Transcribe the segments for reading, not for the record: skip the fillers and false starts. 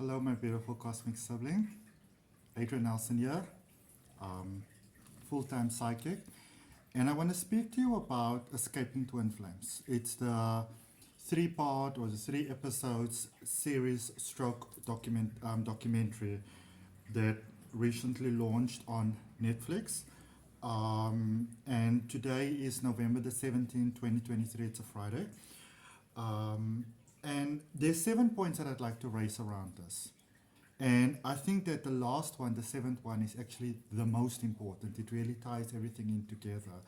Hello, my beautiful cosmic sibling. Adrian Nelson here, full-time psychic. And I want to speak to you about Escaping Twin Flames. It's the three-part or the three episodes series stroke documentary that recently launched on Netflix. And today is November the 17th, 2023. It's a Friday. And there's 7 points that I'd like to raise around this. And I think that the last one, the seventh one, is actually the most important. It really ties everything in together.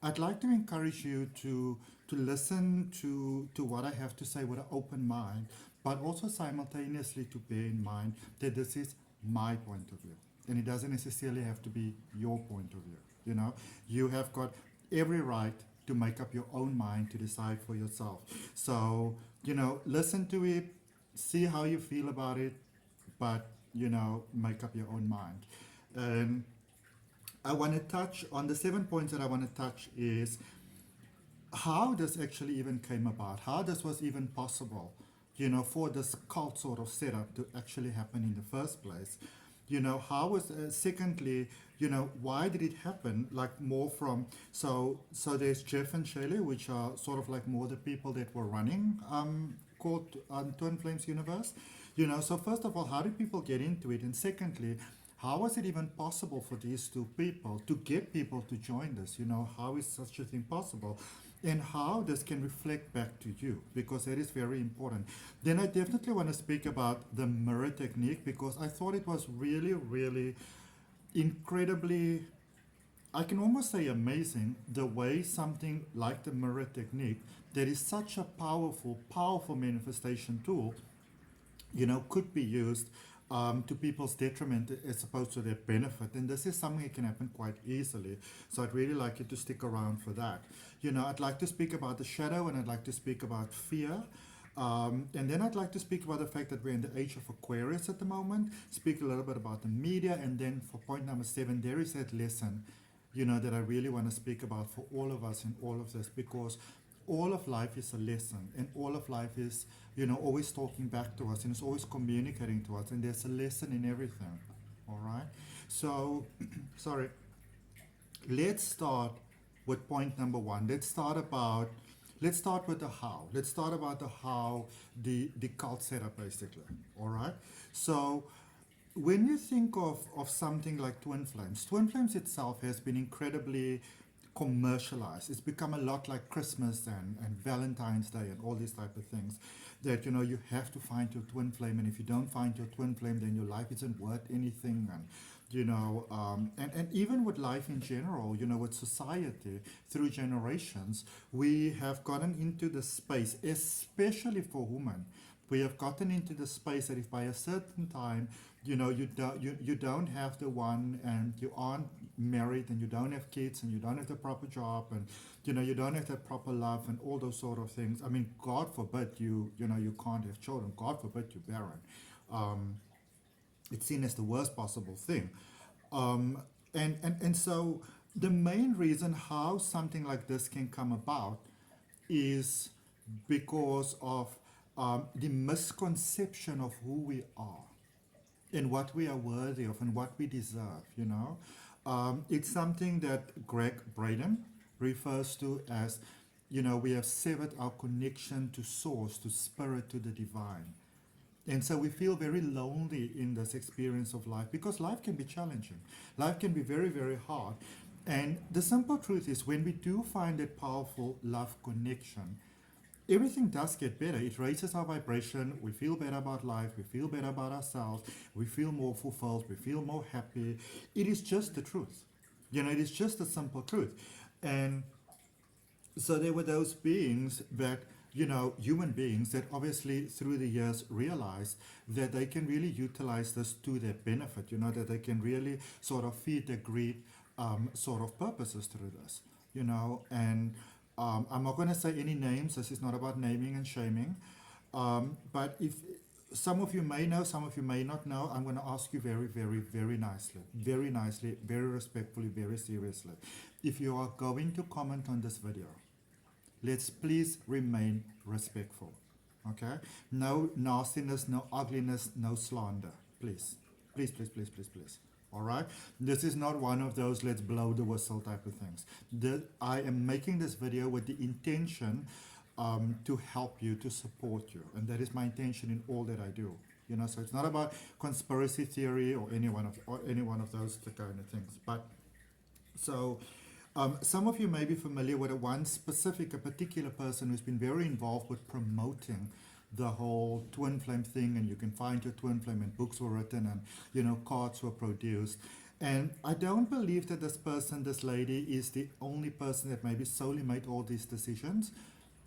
I'd like to encourage you to listen to what I have to say with an open mind, but also simultaneously to bear in mind that this is my point of view. And it doesn't necessarily have to be your point of view. You know, you have got every right to make up your own mind to decide for yourself. So, listen to it, see how you feel about it, but, make up your own mind. And I want to touch on the 7 points that I want to touch is how this actually even came about, how this was even possible, for this cult sort of setup to actually happen in the first place. How was, secondly, why did it happen? Like more from, so there's Jeff and Shaylee, which are sort of like more the people that were running called Twin Flames Universe. So first of all, how did people get into it? And secondly, how was it even possible for these two people to get people to join this? How is such a thing possible? And how this can reflect back to you, because that is very important. Then I definitely want to speak about the mirror technique, because I thought it was really, really incredibly, I can almost say amazing, the way something like the mirror technique, that is such a powerful, powerful manifestation tool, could be used to people's detriment as opposed to their benefit. And this is something that can happen quite easily. So I'd really like you to stick around for that. I'd like to speak about the shadow, and I'd like to speak about fear. And then I'd like to speak about the fact that we're in the Age of Aquarius at the moment, speak a little bit about the media, and then for point number 7, there is that lesson, that I really want to speak about for all of us in all of this, because all of life is a lesson, and all of life is, always talking back to us, and it's always communicating to us, and there's a lesson in everything. All right. So, sorry. Let's start with point number 1. Let's start with the how. Let's start about the how, the cult setup, basically. All right. So, when you think of something like Twin Flames itself has been incredibly commercialized. It's become a lot like Christmas and Valentine's Day and all these type of things, that you have to find your twin flame, and if you don't find your twin flame, then your life isn't worth anything. And even with life in general, with society through generations, we have gotten into the space, especially for women. We have gotten into the space that if by a certain time, you don't have the one, and you aren't married, and you don't have kids, and you don't have the proper job, and you don't have that proper love and all those sort of things. I mean, God forbid you can't have children. God forbid you're barren. It's seen as the worst possible thing. And so the main reason how something like this can come about is because of the misconception of who we are and what we are worthy of and what we deserve. It's something that Greg Braden refers to as, we have severed our connection to source, to spirit, to the divine. And so we feel very lonely in this experience of life, because life can be challenging. Life can be very, very hard. And the simple truth is, when we do find that powerful love connection, everything does get better. It raises our vibration. We feel better about life. We feel better about ourselves. We feel more fulfilled. We feel more happy. It is just the truth. It is just the simple truth. And so there were those beings that, human beings that obviously through the years realized that they can really utilize this to their benefit, that they can really sort of feed their greed sort of purposes through this, and I'm not going to say any names. This is not about naming and shaming. But if some of you may know, some of you may not know, I'm going to ask you very, very, very nicely, very respectfully, very seriously. If you are going to comment on this video, let's please remain respectful. Okay? No nastiness, no ugliness, no slander. Please. Please, please, please, please, please. All right? This is not one of those let's blow the whistle type of things. I am making this video with the intention to help you, to support you. And that is my intention in all that I do. You know, so it's not about conspiracy theory or any one of those kind of things. But so some of you may be familiar with a particular person who's been very involved with promoting the whole twin flame thing, and you can find your twin flame, and books were written, and you know, cards were produced. And I don't believe that this person, this lady, is the only person that maybe solely made all these decisions,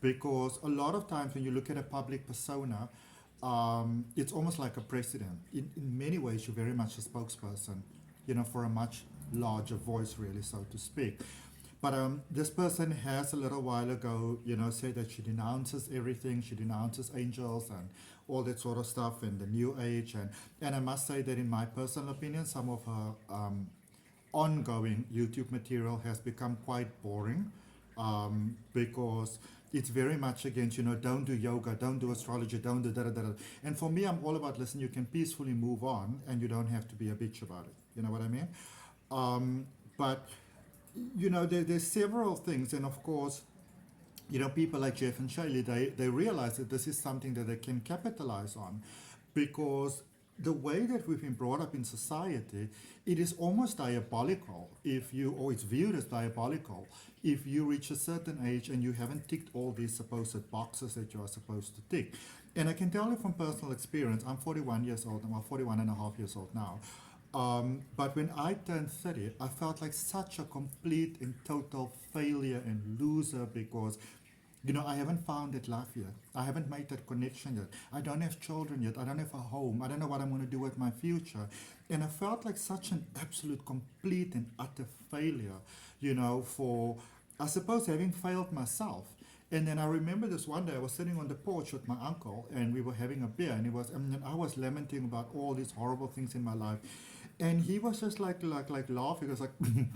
because a lot of times when you look at a public persona, it's almost like a president. In many ways, you're very much a spokesperson, you know, for a much larger voice, really, so to speak. But this person has a little while ago, you know, said that she denounces everything. She denounces angels and all that sort of stuff and the new age. And I must say that in my personal opinion, some of her ongoing YouTube material has become quite boring, because it's very much against, you know, don't do yoga, don't do astrology, don't do da-da-da-da. And for me, I'm all about, listen, you can peacefully move on and you don't have to be a bitch about it. You know what I mean? But you know, there's several things, and of course, you know, people like Jeff and Shaylee, they realize that this is something that they can capitalize on, because the way that we've been brought up in society, it is almost diabolical or it's viewed as diabolical if you reach a certain age and you haven't ticked all these supposed boxes that you are supposed to tick. And I can tell you from personal experience, I'm 41 years old, I'm 41 and a half years old now. But when I turned 30, I felt like such a complete and total failure and loser, because, you know, I haven't found that life yet. I haven't made that connection yet. I don't have children yet. I don't have a home. I don't know what I'm going to do with my future. And I felt like such an absolute, complete and utter failure, you know, for, I suppose, having failed myself. And then I remember this one day I was sitting on the porch with my uncle, and we were having a beer, and I was lamenting about all these horrible things in my life. And he was just like laughing. He was like, and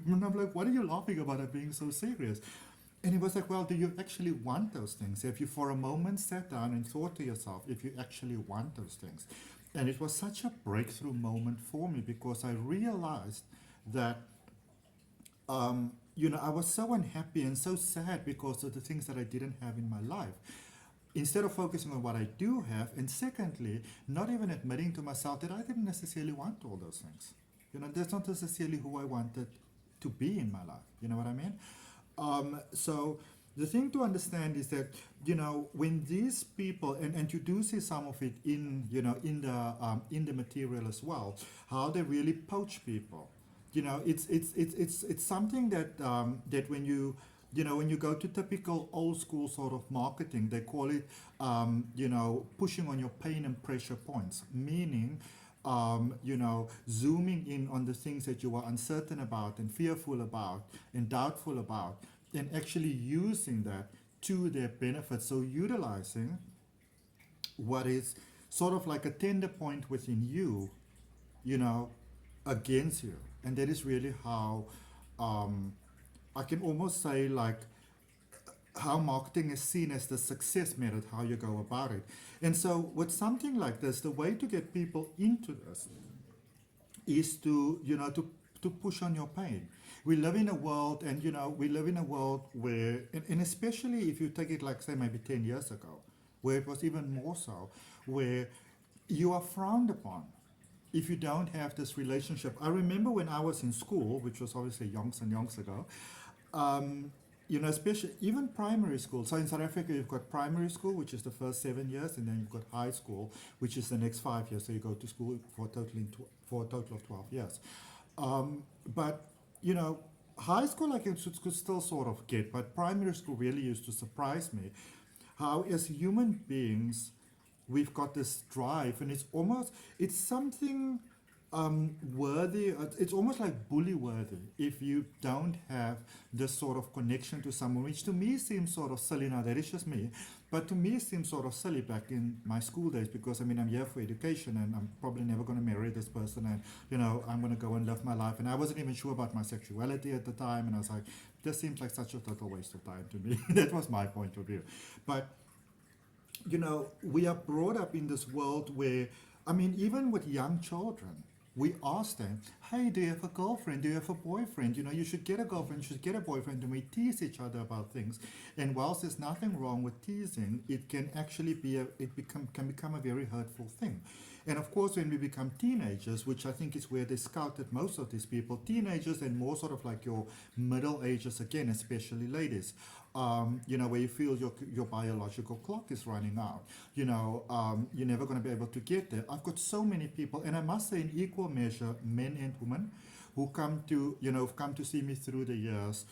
I'm like, what are you laughing about? I'm being so serious. And he was like, well, do you actually want those things? Have you for a moment sat down and thought to yourself if you actually want those things? And it was such a breakthrough moment for me, because I realized that, you know, I was so unhappy and so sad because of the things that I didn't have in my life, instead of focusing on what I do have, and secondly, not even admitting to myself that I didn't necessarily want all those things. You know, that's not necessarily who I wanted to be in my life. You know what I mean? So the thing to understand is that, you know, when these people, and you do see some of it in, you know, in the material as well, how they really poach people. You know, it's something that that when you go to typical old school sort of marketing, they call it, you know, pushing on your pain and pressure points, meaning, you know, zooming in on the things that you are uncertain about and fearful about and doubtful about, and actually using that to their benefit. So utilizing what is sort of like a tender point within you, you know, against you. And that is really how, I can almost say, like, how marketing is seen as the success method, how you go about it. And so with something like this, the way to get people into this is to, you know, to push on your pain. We live in a world, and, you know, we live in a world where, and especially if you take it like, say, maybe 10 years ago, where it was even more so, where you are frowned upon if you don't have this relationship. I remember when I was in school, which was obviously yonks and yonks ago, you know, especially even primary school. So in South Africa, you've got primary school, which is the first 7 years, and then you've got high school, which is the next 5 years. So you go to school for a total of 12 years. But, you know, high school I could still sort of get, but primary school really used to surprise me. How as human beings, we've got this drive, and it's something worthy. It's almost like bully worthy if you don't have this sort of connection to someone, which to me seems sort of silly. Now that is just me, but to me it seems sort of silly back in my school days, because I mean, I'm here for education, and I'm probably never going to marry this person, and, you know, I'm going to go and live my life, and I wasn't even sure about my sexuality at the time, and I was like, this seems like such a total waste of time to me. That was my point of view. But we are brought up in this world where, I mean, even with young children, we ask them, hey, do you have a girlfriend? Do you have a boyfriend? You should get a girlfriend, you should get a boyfriend. And we tease each other about things. And whilst there's nothing wrong with teasing, it can actually can become a very hurtful thing. And of course, when we become teenagers, which I think is where they scouted most of these people, teenagers and more sort of like your middle ages again, especially ladies, where you feel your biological clock is running out. You're never going to be able to get there. I've got so many people, and I must say in equal measure, men and women, who come to see me through the years,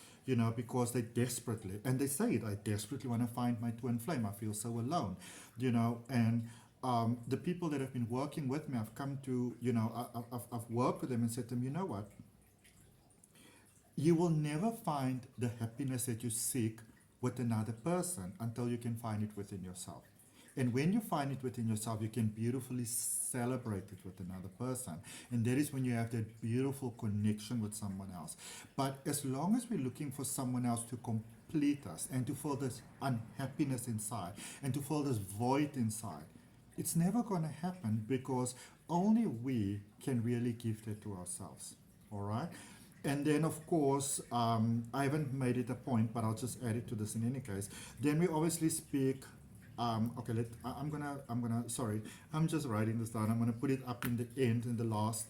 because they desperately, and they say it, I desperately want to find my twin flame. I feel so alone, and the people that have been working with me, I've come to, I've worked with them and said to them, you know what? You will never find the happiness that you seek with another person until you can find it within yourself. And when you find it within yourself, you can beautifully celebrate it with another person. And that is when you have that beautiful connection with someone else. But as long as we're looking for someone else to complete us and to fill this unhappiness inside and to fill this void inside, it's never going to happen, because only we can really give that to ourselves. All right? And then, of course, I haven't made it a point, but I'll just add it to this in any case. Then we obviously speak. Sorry, I'm just writing this down. I'm gonna put it up in the end, in the last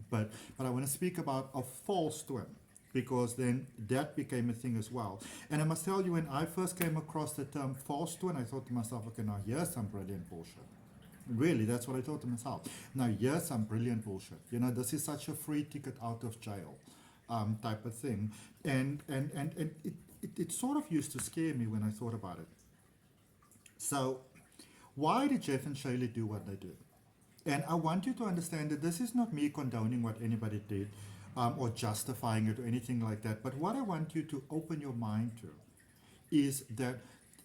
but I want to speak about a false twin, because then that became a thing as well. And I must tell you, when I first came across the term false twin, I thought to myself, okay, now here's some brilliant bullshit. Really, that's what I thought to myself. Now here's some brilliant bullshit. This is such a free ticket out of jail type of thing. And it sort of used to scare me when I thought about it. So why did Jeff and Shaylee do what they did? And I want you to understand that this is not me condoning what anybody did or justifying it or anything like that. But what I want you to open your mind to is that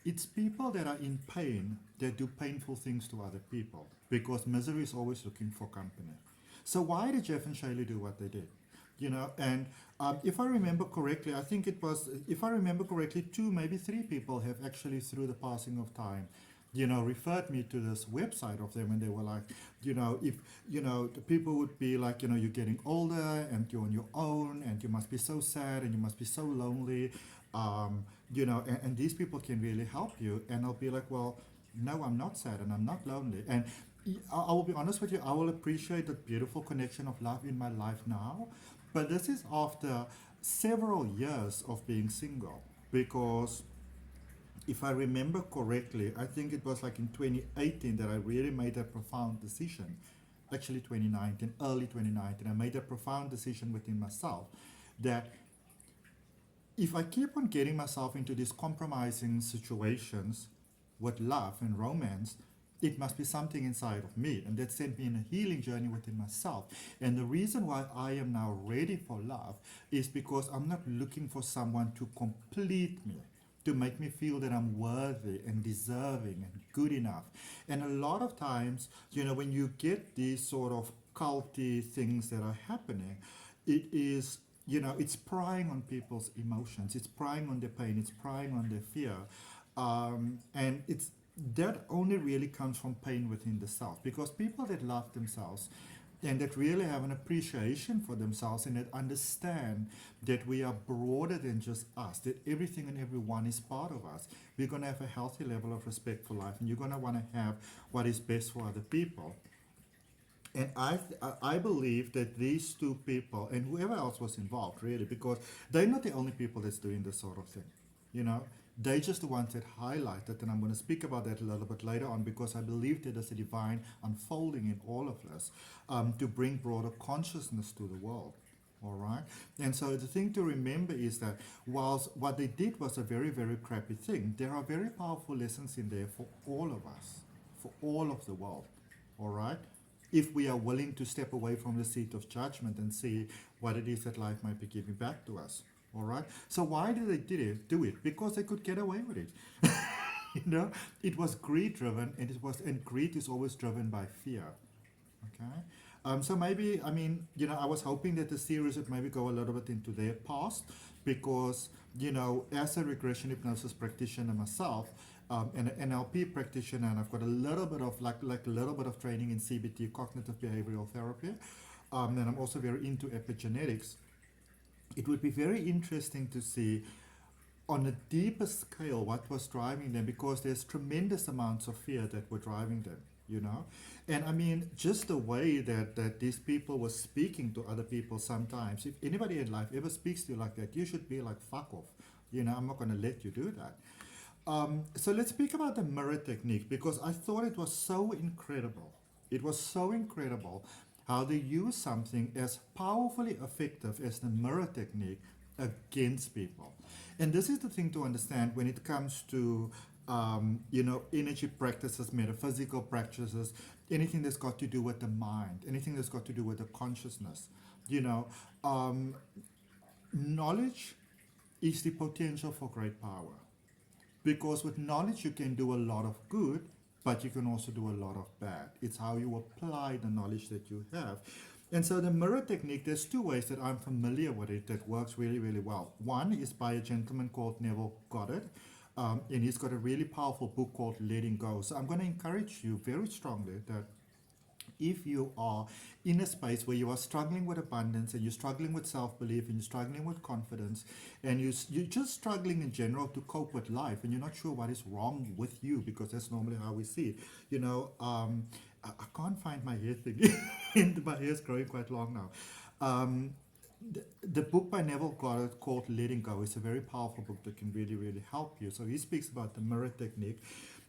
it's people that are in pain that do painful things to other people, because misery is always looking for company. So why did Jeff and Shaylee do what they did? And if I remember correctly, I think it was, if I remember correctly, 2, maybe 3 people have actually, through the passing of time, referred me to this website of them, and they were like, if, the people would be like, you're getting older and you're on your own and you must be so sad and you must be so lonely, and these people can really help you. And I'll be like, well, no, I'm not sad and I'm not lonely. And I will be honest with you, I will appreciate the beautiful connection of love in my life now. But this is after several years of being single, because if I remember correctly, I think it was like in 2018 that I really made a profound decision. Actually 2019, early 2019, I made a profound decision within myself that if I keep on getting myself into these compromising situations with love and romance, it must be something inside of me, and that sent me in a healing journey within myself. And the reason why I am now ready for love is because I'm not looking for someone to complete me, to make me feel that I'm worthy and deserving and good enough. And a lot of times, when you get these sort of culty things that are happening, it is, it's prying on people's emotions, it's prying on their pain, it's prying on their fear, and that only really comes from pain within the self, because people that love themselves and that really have an appreciation for themselves and that understand that we are broader than just us, that everything and everyone is part of us, we're going to have a healthy level of respect for life, and you're going to want to have what is best for other people. And I believe that these 2 people, and whoever else was involved really, because they're not the only people that's doing this sort of thing, they're just the ones that highlighted, and I'm going to speak about that a little bit later on, because I believe that there's a divine unfolding in all of this to bring broader consciousness to the world. All right? And so the thing to remember is that whilst what they did was a very, very crappy thing, there are very powerful lessons in there for all of us, for all of the world. All right? If we are willing to step away from the seat of judgment and see what it is that life might be giving back to us. All right. So why did they do it? Because they could get away with it. It was greed driven, and greed is always driven by fear. Okay. So maybe, I was hoping that the series would maybe go a little bit into their past, because, as a regression hypnosis practitioner myself, an NLP practitioner, and I've got a little bit of a little bit of training in CBT, cognitive behavioral therapy, and I'm also very into epigenetics. It would be very interesting to see on a deeper scale what was driving them, because there's tremendous amounts of fear that were driving them, you know. And I mean, just the way that these people were speaking to other people, sometimes if anybody in life ever speaks to you like that, you should be like, fuck off, you know, I'm not going to let you do that. So let's speak about the mirror technique, because I thought it was so incredible. It was so incredible how they use something as powerfully effective as the mirror technique against people. And this is the thing to understand when it comes to, you know, energy practices, metaphysical practices, anything that's got to do with the mind, anything that's got to do with the consciousness. You know, knowledge is the potential for great power. Because with knowledge you can do a lot of good, but you can also do a lot of bad. It's how you apply the knowledge that you have. And so the mirror technique, there's two ways that I'm familiar with it that works really, really well. One is by a gentleman called Neville Goddard, and he's got a really powerful book called Letting Go. So I'm going to encourage you very strongly that if you are in a space where you are struggling with abundance, and you're struggling with self-belief, and you're struggling with confidence, and you're just struggling in general to cope with life, and you're not sure what is wrong with you, because that's normally how we see it. You know, I can't find my hair thing. And my hair's growing quite long now. The book by Neville Goddard called Letting Go is a very powerful book that can really, really help you. So he speaks about the mirror technique.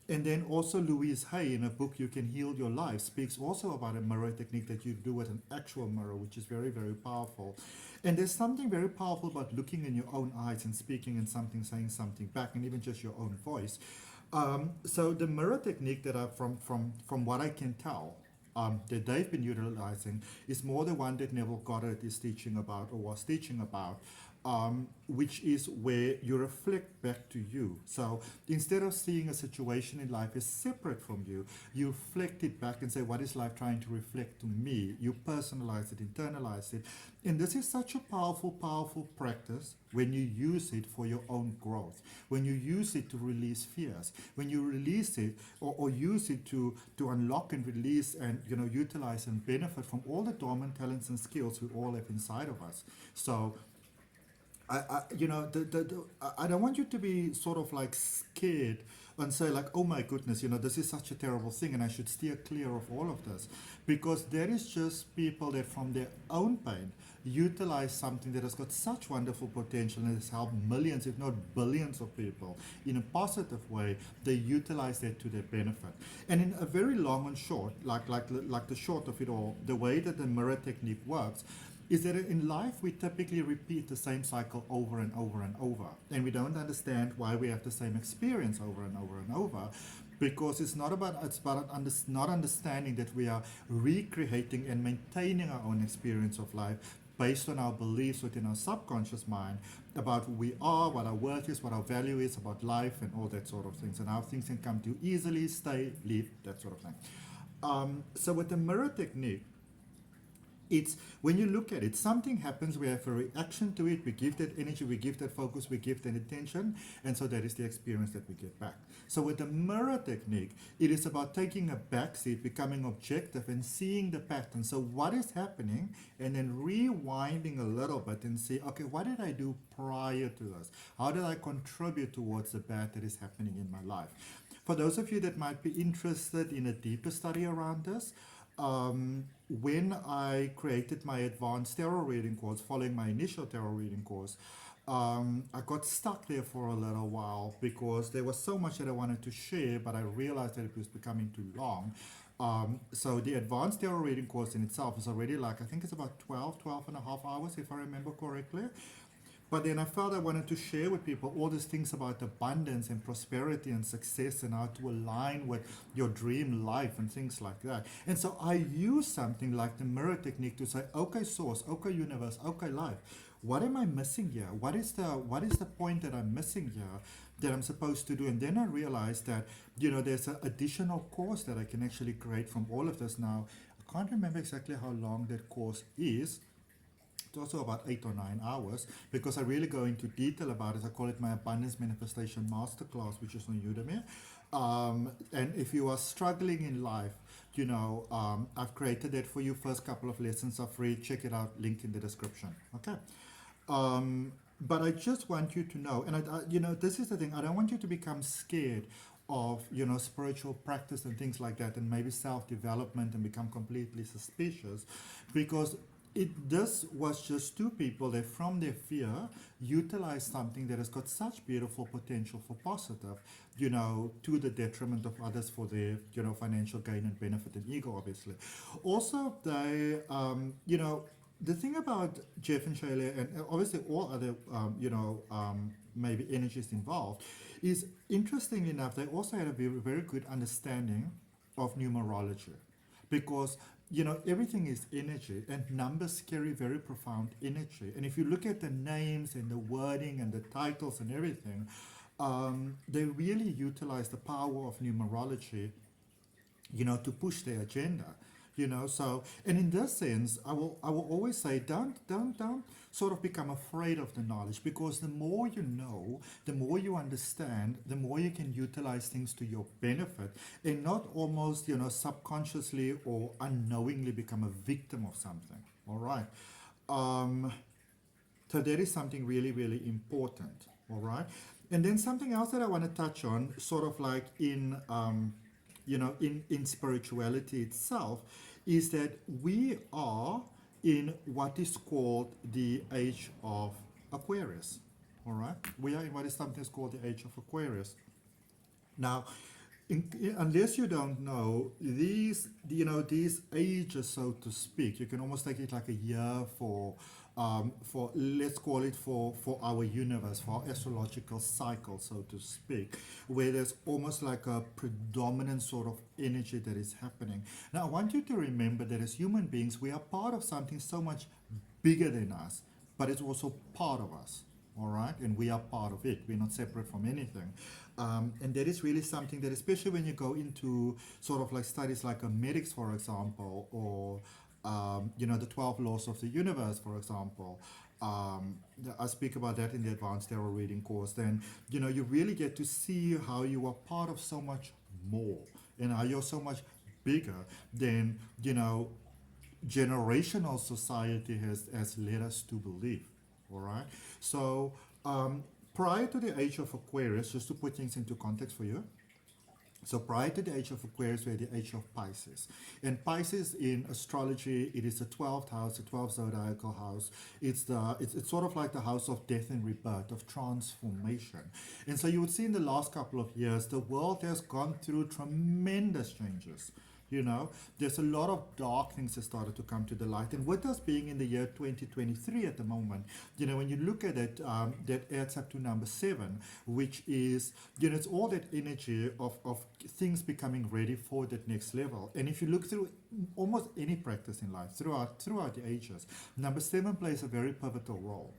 And then also Louise Hay, in a book, You Can Heal Your Life, speaks also about a mirror technique that you do with an actual mirror, which is very, very powerful. And there's something very powerful about looking in your own eyes and speaking in something, saying something back, and even just your own voice. So the mirror technique that from what I can tell, that they've been utilizing is more the one that Neville Goddard is teaching about, or was teaching about, which is where you reflect back to you. So instead of seeing a situation in life as separate from you, you reflect it back and say, what is life trying to reflect to me? You personalize it, internalize it. And this is such a powerful, powerful practice when you use it for your own growth, when you use it to release fears, when you release it or use it to unlock and release and, you know, utilize and benefit from all the dormant talents and skills we all have inside of us. So you know, I don't want you to be sort of like scared and say like, oh my goodness, you know, this is such a terrible thing and I should steer clear of all of this. Because there is just people that from their own pain utilize something that has got such wonderful potential and has helped millions, if not billions of people in a positive way. They utilize that to their benefit. And in a very long and short, like the short of it all, the way that the mirror technique works is that in life we typically repeat the same cycle over and over and over, and we don't understand why we have the same experience over and over and over, because it's about not understanding that we are recreating and maintaining our own experience of life based on our beliefs within our subconscious mind about who we are, what our worth is, what our value is about life, and all that sort of things, and how things can come to easily, stay, leave, that sort of thing. So with the mirror technique, it's when you look at it, something happens, we have a reaction to it, we give that energy, we give that focus, we give that attention, and so that is the experience that we get back. So with the mirror technique, it is about taking a backseat, becoming objective and seeing the pattern. So what is happening, and then rewinding a little bit and see, okay, what did I do prior to this? How did I contribute towards the bad that is happening in my life? For those of you that might be interested in a deeper study around this, when I created my advanced tarot reading course, following my initial tarot reading course, I got stuck there for a little while because there was so much that I wanted to share, but I realized that it was becoming too long. So the advanced tarot reading course in itself is already like, I think it's about 12 and a half hours, if I remember correctly. But then I felt I wanted to share with people all these things about abundance and prosperity and success and how to align with your dream life and things like that. And so I use something like the mirror technique to say, okay, source, okay, universe, okay, life. What am I missing here? What is the point that I'm missing here that I'm supposed to do? And then I realized that, you know, there's an additional course that I can actually create from all of this now. I can't remember exactly how long that course is. it's also about 8 or 9 hours, because I really go into detail about it. I call it my Abundance Manifestation Masterclass, which is on Udemy. And if you are struggling in life, I've created that for you. First couple of lessons are free. Check it out. Link in the description. Okay. But I just want you to know, and this is the thing. I don't want you to become scared of spiritual practice and things like that, and maybe self-development, and become completely suspicious, because this was just two people that from their fear utilized something that has got such beautiful potential for positive, to the detriment of others for their financial gain and benefit and ego, obviously. Also, they the thing about Jeff and Shayla, and obviously all other maybe energies involved, is interestingly enough, they also had a very, very good understanding of numerology, because everything is energy, and numbers carry very profound energy. And if you look at the names and the wording and the titles and everything, they really utilize the power of numerology, to push their agenda. So, and in this sense, I will always say, don't sort of become afraid of the knowledge, because the more you know, the more you understand, the more you can utilize things to your benefit, and not almost subconsciously or unknowingly become a victim of something. All right. So that is something really, really important. All right. And then something else that I want to touch on, sort of like in spirituality itself, is that we are in what is called the Age of Aquarius. All right, we are in what is sometimes called the Age of Aquarius. Now, unless you don't know, these ages, so to speak, you can almost take it like a year for let's call it for our universe, for our astrological cycle, so to speak, where there's almost like a predominant sort of energy that is happening. Now, I want you to remember that as human beings, we are part of something so much bigger than us, but it's also part of us. All right, and we are part of it. We're not separate from anything, and that is really something that, especially when you go into sort of like studies like medics, for example, or the 12 laws of the universe, for example. I speak about that in the advanced tarot reading course. Then you really get to see how you are part of so much more, and how you're so much bigger than generational society has led us to believe. All right. So prior to the Age of Aquarius, just to put things into context for you. So prior to the Age of Aquarius, we had the Age of Pisces. And Pisces in astrology, it is the 12th house, the 12th zodiacal house. It's sort of like the house of death and rebirth, of transformation. And so you would see in the last couple of years, the world has gone through tremendous changes. There's a lot of dark things that started to come to the light. And with us being in the year 2023 at the moment, when you look at it, that adds up to number 7, which is, it's all that energy of things becoming ready for that next level. And if you look through almost any practice in life, throughout the ages, number 7 plays a very pivotal role.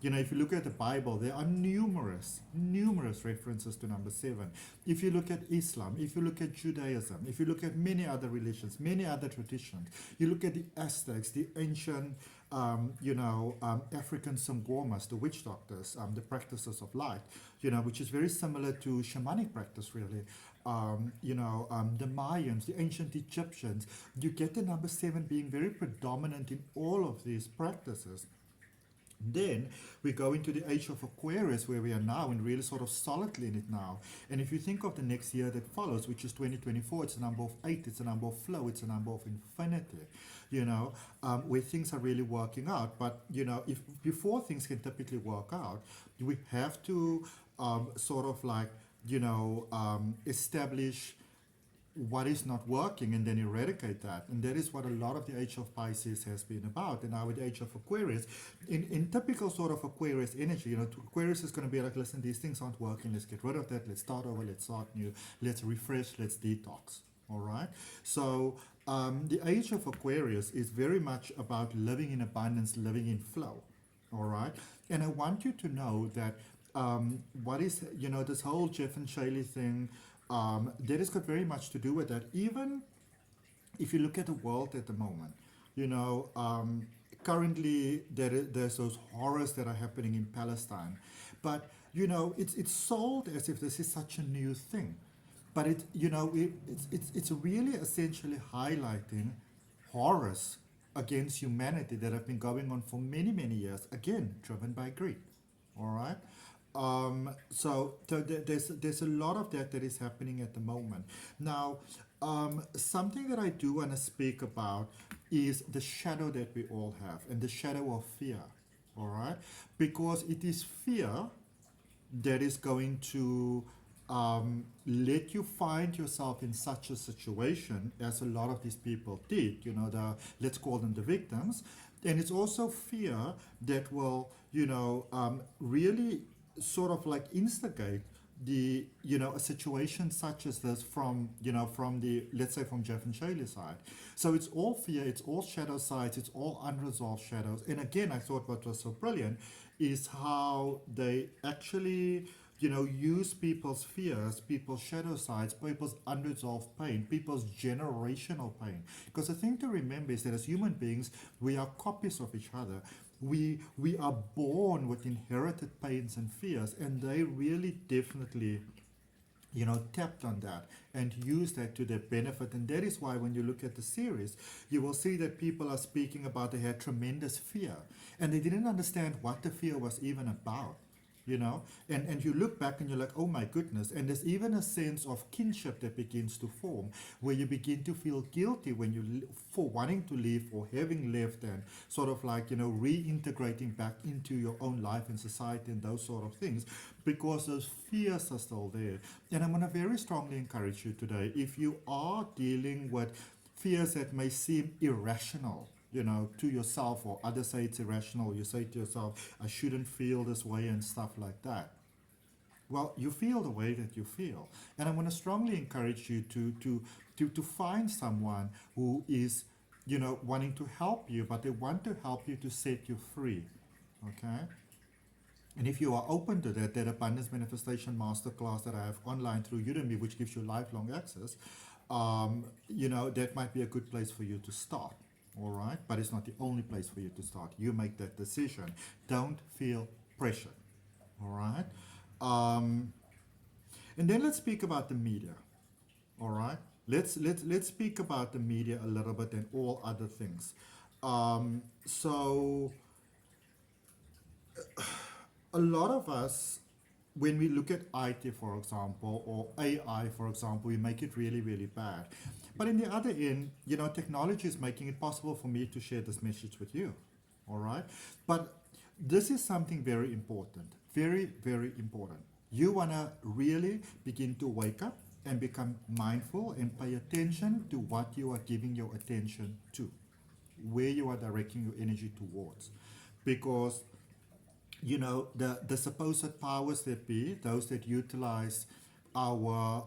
If you look at the Bible, there are numerous references to number 7. If you look at Islam, if you look at Judaism, if you look at many other religions, many other traditions, you look at the Aztecs, the ancient, African Sangomas, the witch doctors, the practices of light, which is very similar to shamanic practice, really. The Mayans, the ancient Egyptians, you get the number 7 being very predominant in all of these practices. Then we go into the Age of Aquarius, where we are now, and really sort of solidly in it now. And if you think of the next year that follows, which is 2024, it's a number of 8, it's a number of flow, it's a number of infinity, where things are really working out. But, if before things can typically work out, we have to sort of like, establish what is not working and then eradicate that. And that is what a lot of the Age of Pisces has been about. And now with the Age of Aquarius, in typical sort of Aquarius energy, Aquarius is going to be like, listen, these things aren't working, let's get rid of that, let's start over, let's start new, let's refresh, let's detox. All right. So the Age of Aquarius is very much about living in abundance, living in flow. All right. And I want you to know that what is, this whole Jeff and Shaylee thing, that has got very much to do with that. Even if you look at the world at the moment, currently there's those horrors that are happening in Palestine, but it's sold as if this is such a new thing, but it's really essentially highlighting horrors against humanity that have been going on for many many years, again driven by greed. All right. There's a lot of that is happening at the moment. Now, something that I do want to speak about is the shadow that we all have, and the shadow of fear. All right, because it is fear that is going to let you find yourself in such a situation as a lot of these people did. Let's call them the victims, and it's also fear that will really sort of like instigate a situation such as this from the, let's say, from Jeff and Shayla's side. So it's all fear, it's all shadow sides, it's all unresolved shadows. And again, I thought what was so brilliant is how they actually use people's fears, people's shadow sides, people's unresolved pain, people's generational pain. Because the thing to remember is that as human beings, we are copies of each other. We are born with inherited pains and fears, and they really definitely tapped on that and used that to their benefit. And that is why when you look at the series, you will see that people are speaking about they had tremendous fear, and they didn't understand what the fear was even about. And you look back and you're like, oh my goodness. And there's even a sense of kinship that begins to form, where you begin to feel guilty when for wanting to leave or having left, and sort of like reintegrating back into your own life and society and those sort of things, because those fears are still there. And I'm going to very strongly encourage you today, if you are dealing with fears that may seem irrational, to yourself, or others say it's irrational, you say to yourself, I shouldn't feel this way and stuff like that. Well, you feel the way that you feel. And I want to strongly encourage you to find someone who is, wanting to help you, but they want to help you to set you free. Okay? And if you are open to that Abundance Manifestation Masterclass that I have online through Udemy, which gives you lifelong access, that might be a good place for you to start. All right, but it's not the only place for you to start. You make that decision. Don't feel pressure. All right, and then let's speak about the media. All right, let's speak about the media a little bit and all other things. So a lot of us, when we look at IT, for example, or AI, for example, we make it really, really bad. But in the other end, technology is making it possible for me to share this message with you. All right? But this is something very important. Very, very important. You want to really begin to wake up and become mindful and pay attention to what you are giving your attention to, where you are directing your energy towards. Because the supposed powers that be, those that utilize our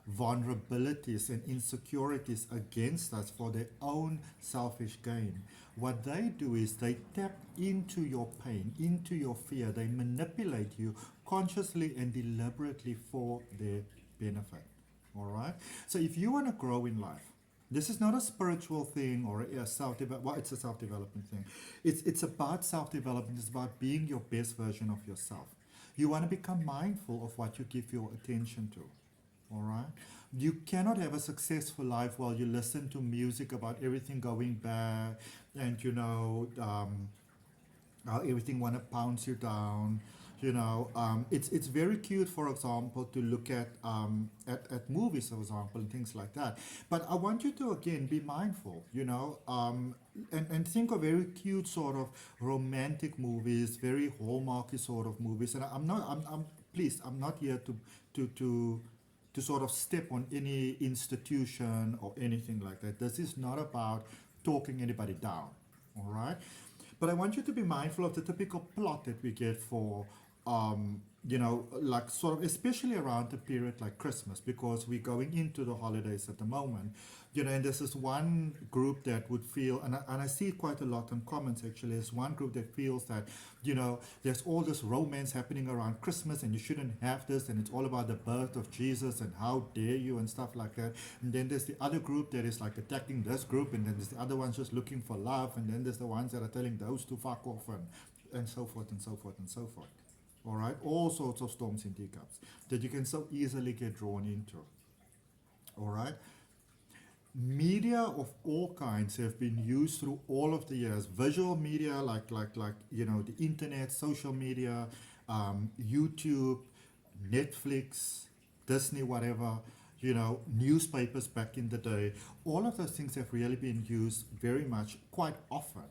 vulnerabilities and insecurities against us for their own selfish gain, what they do is they tap into your pain, into your fear. They manipulate you consciously and deliberately for their benefit. All right? So if you want to grow in life, this is not a spiritual thing or a self-development. Well, it's a self-development thing. It's about self-development. It's about being your best version of yourself. You want to become mindful of what you give your attention to. All right? You cannot have a successful life while you listen to music about everything going bad and, how everything want to pounce you down. It's very cute, for example, to look at movies, for example, and things like that. But I want you to again be mindful, and think of very cute sort of romantic movies, very hallmarky sort of movies. And I'm not here to sort of step on any institution or anything like that. This is not about talking anybody down. All right. But I want you to be mindful of the typical plot that we get for like sort of, especially around a period like Christmas, because we're going into the holidays at the moment, and there's this one group that would feel, and I see it quite a lot in comments actually, there's one group that feels that, there's all this romance happening around Christmas and you shouldn't have this, and it's all about the birth of Jesus and how dare you and stuff like that. And then there's the other group that is like attacking this group, and then there's the other ones just looking for love, and then there's the ones that are telling those to fuck off, and so forth and so forth and so forth. All right, all sorts of storms in teacups that you can so easily get drawn into. All right, media of all kinds have been used through all of the years. Visual media, like the internet, social media, YouTube, Netflix, Disney, whatever. Newspapers back in the day. All of those things have really been used very much, quite often,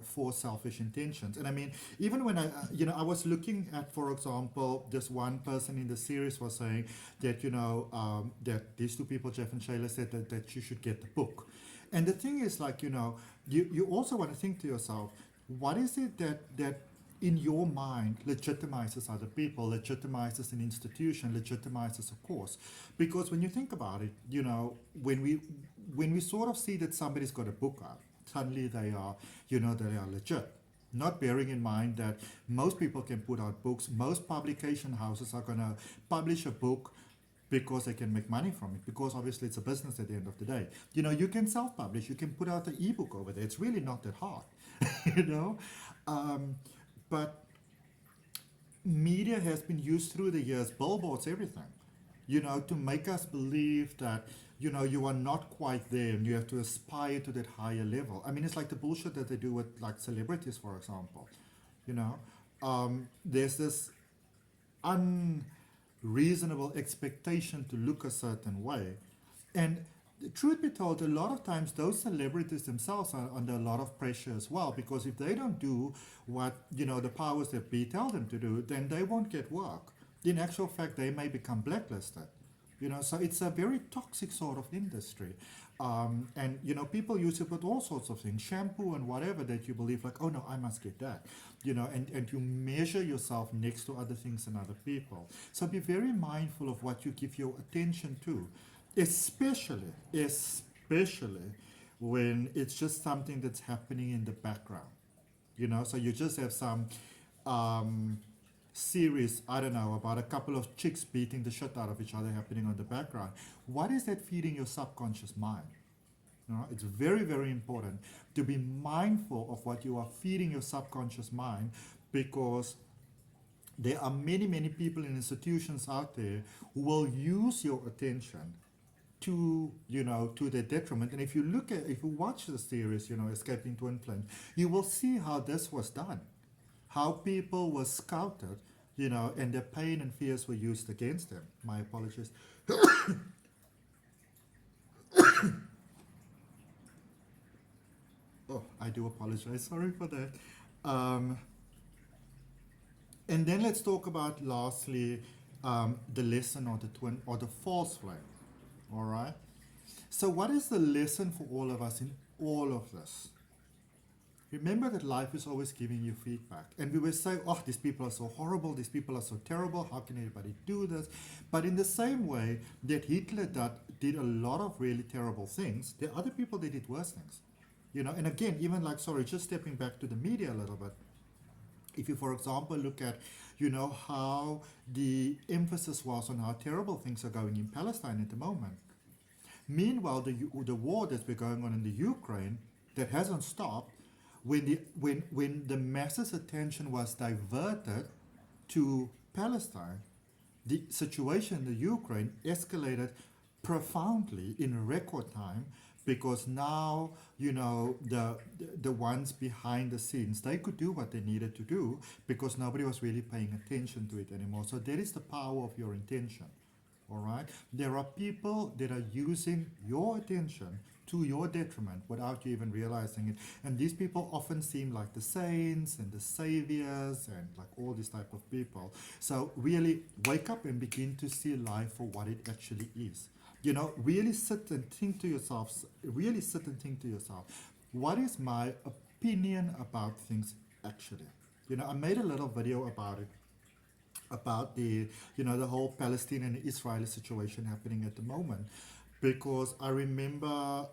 for selfish intentions. And I mean, even when I was looking at, for example, this one person in the series was saying that, that these two people, Jeff and Shayla, said that you should get the book. And the thing is, like, you also want to think to yourself, what is it that in your mind legitimizes other people, legitimizes an institution, legitimizes a cause? Because when you think about it, when we sort of see that somebody's got a book out, suddenly they are, they are legit. Not bearing in mind that most people can put out books. Most publication houses are going to publish a book because they can make money from it, because obviously it's a business at the end of the day. You can self-publish, you can put out an ebook over there. It's really not that hard, But media has been used through the years, billboards, everything, to make us believe that, you are not quite there and you have to aspire to that higher level. I mean, it's like the bullshit that they do with like celebrities, for example. There's this unreasonable expectation to look a certain way. And truth be told, a lot of times those celebrities themselves are under a lot of pressure as well, because if they don't do what, the powers that be tell them to do, then they won't get work. In actual fact, they may become blacklisted. So it's a very toxic sort of industry. And, people use it with all sorts of things, shampoo and whatever, that you believe like, oh no, I must get that, and you measure yourself next to other things and other people. So be very mindful of what you give your attention to, especially when it's just something that's happening in the background. So you just have some series, I don't know, about a couple of chicks beating the shit out of each other happening on the background. What is that feeding your subconscious mind? It's very, very important to be mindful of what you are feeding your subconscious mind, because there are many, many people in institutions out there who will use your attention to their detriment. And if you watch the series, Escaping Twin Flames, you will see how this was done, how people were scouted, and their pain and fears were used against them. My apologies. Oh, I do apologize. Sorry for that. And then let's talk about, lastly, the lesson or the twin or the false flame. All right. So what is the lesson for all of us in all of this? Remember that life is always giving you feedback. And we will say, oh, these people are so horrible, these people are so terrible, how can anybody do this? But in the same way that Hitler did a lot of really terrible things, there are other people that did worse things. And again, even like, just stepping back to the media a little bit, if you, for example, look at, how the emphasis was on how terrible things are going in Palestine at the moment. Meanwhile, the war that's been going on in the Ukraine, that hasn't stopped, when the masses' attention was diverted to Palestine, the situation in the Ukraine escalated profoundly in record time, because now, the ones behind the scenes, they could do what they needed to do because nobody was really paying attention to it anymore. So that is the power of your intention, all right? There are people that are using your attention to your detriment without you even realizing it. And these people often seem like the saints and the saviors and like all these type of people. So really wake up and begin to see life for what it actually is. Really sit and think to yourself, what is my opinion about things actually? I made a little video about it about the whole Palestinian and Israeli situation happening at the moment. Because I remember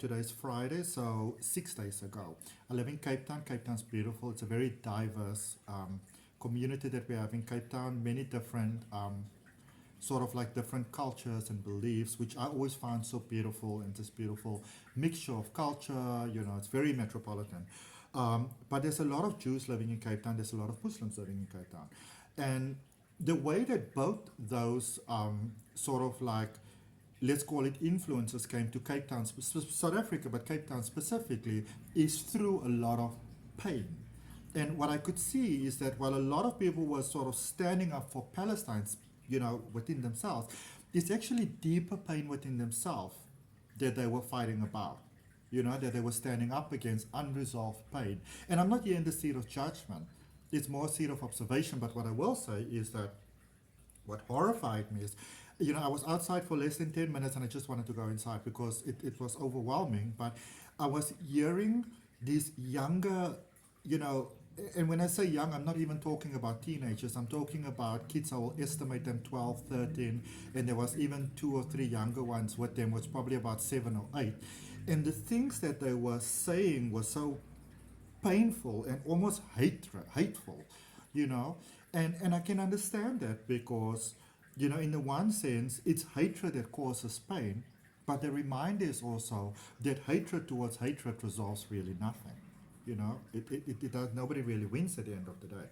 today's Friday, so 6 days ago. I live in Cape Town. Cape Town's beautiful. It's a very diverse community that we have in Cape Town. Many different sort of like different cultures and beliefs, which I always find so beautiful, and this beautiful mixture of culture. It's very metropolitan. But there's a lot of Jews living in Cape Town. There's a lot of Muslims living in Cape Town. And the way that both those sort of like, let's call it influences, came to Cape Town, South Africa, but Cape Town specifically, is through a lot of pain. And what I could see is that while a lot of people were sort of standing up for Palestine, within themselves, it's actually deeper pain within themselves that they were fighting about. That they were standing up against unresolved pain. And I'm not here in the seat of judgment. It's more a seat of observation. But what I will say is that what horrified me is, I was outside for less than 10 minutes and I just wanted to go inside because it was overwhelming. But I was hearing these younger, and when I say young, I'm not even talking about teenagers. I'm talking about kids. I will estimate them 12, 13, and there was even 2 or 3 younger ones with them, was probably about 7 or 8. And the things that they were saying were so painful and almost hateful, and I can understand that because, in the one sense, it's hatred that causes pain, but the reminder is also that hatred towards hatred resolves really nothing. It does, nobody really wins at the end of the day.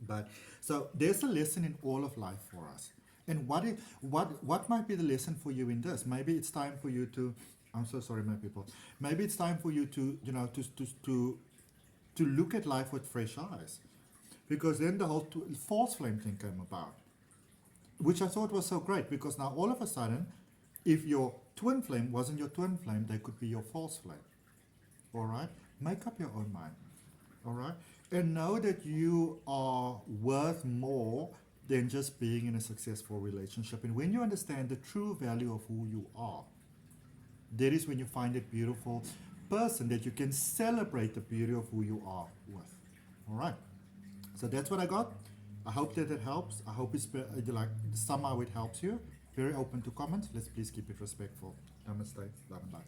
But so there's a lesson in all of life for us. And what might be the lesson for you in this? Maybe it's time for you to, I'm so sorry, my people. Maybe it's time for you to, to look at life with fresh eyes. Because then the whole false flame thing came about, which I thought was so great, because now all of a sudden, if your twin flame wasn't your twin flame, they could be your false flame. All right? Make up your own mind. All right? And know that you are worth more than just being in a successful relationship. And when you understand the true value of who you are, that is when you find a beautiful person that you can celebrate the beauty of who you are with. All right? So that's what I got. I hope that it helps. I hope it's like somehow it helps you. Very open to comments. Let's please keep it respectful. Namaste. Love and light.